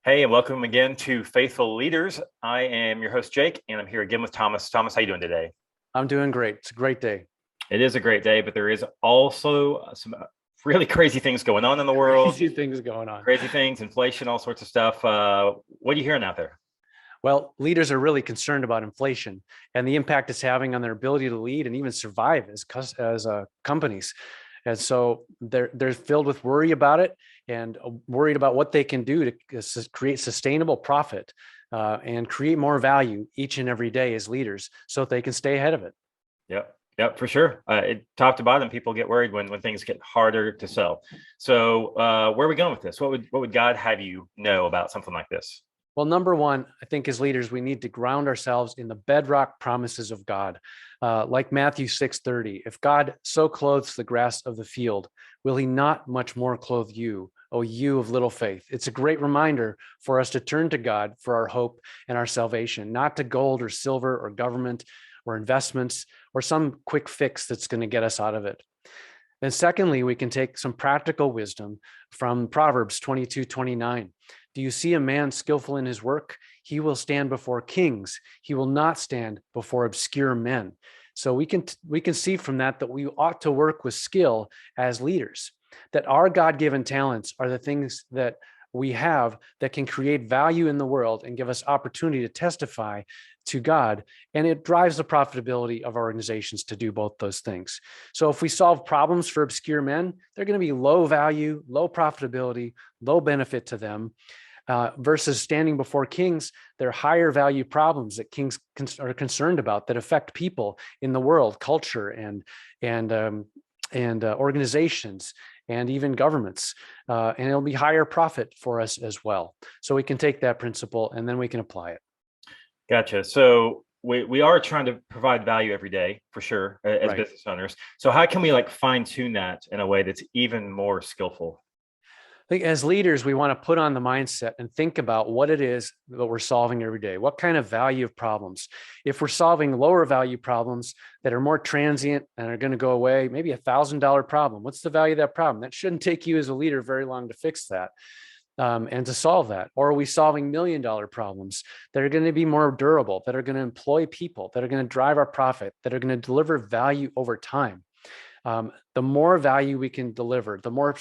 Hey, and welcome again to Faithful Leaders. I am your host, Jake, and I'm here again with Thomas. Thomas, how you doing today? I'm doing great. It's a great day. It is a great day, but there is also some really crazy things going on in the world. Crazy things going on. Crazy things, inflation, all sorts of stuff. What are you hearing out there? Well, leaders are really concerned about inflation and the impact it's having on their ability to lead and even survive as companies. And so they're filled with worry about it and worried about what they can do to create sustainable profit and create more value each and every day as leaders so that they can stay ahead of it. Yep. Yep, for sure. Top to bottom, people get worried when things get harder to sell. So, where are we going with this? What would God have you know about something like this? Well, number one, I think as leaders, we need to ground ourselves in the bedrock promises of God. Like Matthew 6:30, if God so clothes the grass of the field, will he not much more clothe you, O you of little faith? It's a great reminder for us to turn to God for our hope and our salvation, not to gold or silver or government or investments or some quick fix that's going to get us out of it. And secondly, we can take some practical wisdom from Proverbs 22:29. Do you see a man skillful in his work? He will stand before kings. He will not stand before obscure men. So we can see from that we ought to work with skill as leaders, that our God-given talents are the things that we have that can create value in the world and give us opportunity to testify to God. And it drives the profitability of our organizations to do both those things. So if we solve problems for obscure men, they're going to be low value, low profitability, low benefit to them. Versus standing before kings, they're higher value problems that kings are concerned about that affect people in the world, culture, and organizations, and even governments. And it'll be higher profit for us as well. So we can take that principle and then we can apply it. Gotcha. So we are trying to provide value every day for sure as Right. business owners. So how can we like fine tune that in a way that's even more skillful? I think as leaders, we want to put on the mindset and think about what it is that we're solving every day. What kind of value of problems? If we're solving lower value problems that are more transient and are going to go away, maybe $1,000 problem. What's the value of that problem? That shouldn't take you as a leader very long to fix that. And to solve that? Or are we solving $1 million problems that are going to be more durable, that are going to employ people, that are going to drive our profit, that are going to deliver value over time? The more value we can deliver, the more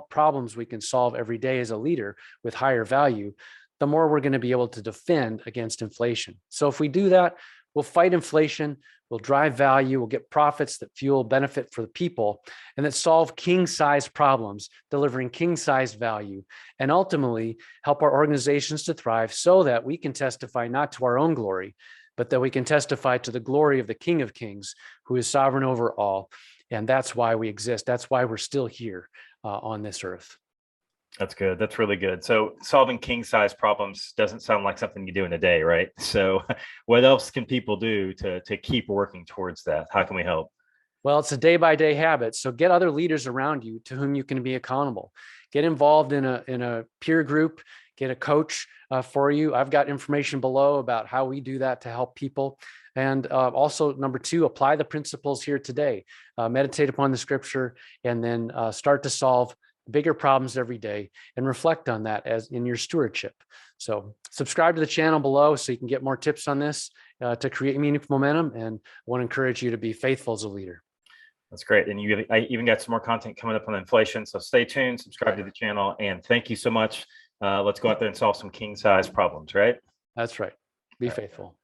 problems we can solve every day as a leader with higher value, the more we're going to be able to defend against inflation. So if we do that, we'll fight inflation, we'll drive value, we'll get profits that fuel benefit for the people, and that solve king-sized problems, delivering king-sized value, and ultimately help our organizations to thrive so that we can testify not to our own glory, but that we can testify to the glory of the King of Kings, who is sovereign over all. And that's why we exist. That's why we're still here on this earth. That's good. That's really good. So solving king size problems doesn't sound like something you do in a day, right? So what else can people do to keep working towards that? How can we help? Well, it's a day by day habit. So get other leaders around you to whom you can be accountable. Get involved in a peer group. Get a coach for you. I've got information below about how we do that to help people. And also, number two, apply the principles here today. Meditate upon the scripture, and then start to solve bigger problems every day and reflect on that as in your stewardship. So subscribe to the channel below so you can get more tips on this to create meaningful momentum. And I want to encourage you to be faithful as a leader. That's great. And I even got some more content coming up on inflation. So stay tuned, subscribe to the channel, and thank you so much. Let's go out there and solve some king size problems, right? That's right. Be faithful.